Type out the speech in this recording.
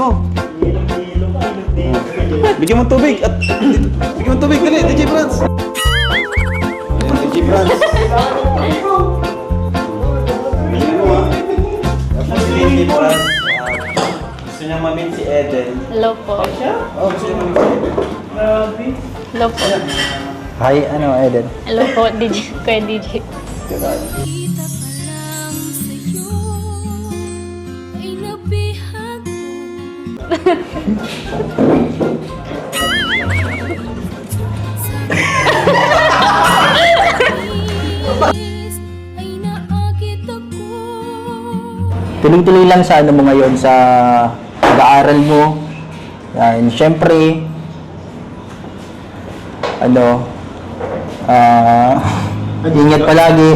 mo. Bigyan mo tubig at bigyan mo tubig, dali, DJ Franz. Ayan, DJ Franz. Bigyan mo ha. Tapos si DJ Franz, gusto niya mamit si Eden. Hello po. Oh, gusto niya mamit si Eden. Hello po. Hi, ano, Eden? Hello po, DJ. Kuya DJ. Kita pa lang sa'yo ay nabihag mo. Ay naakit ako. Tuloy-tuloy lang sa ano mo ngayon, sa pag-aaral mo. Yan, syempre, ano, ingat palagi.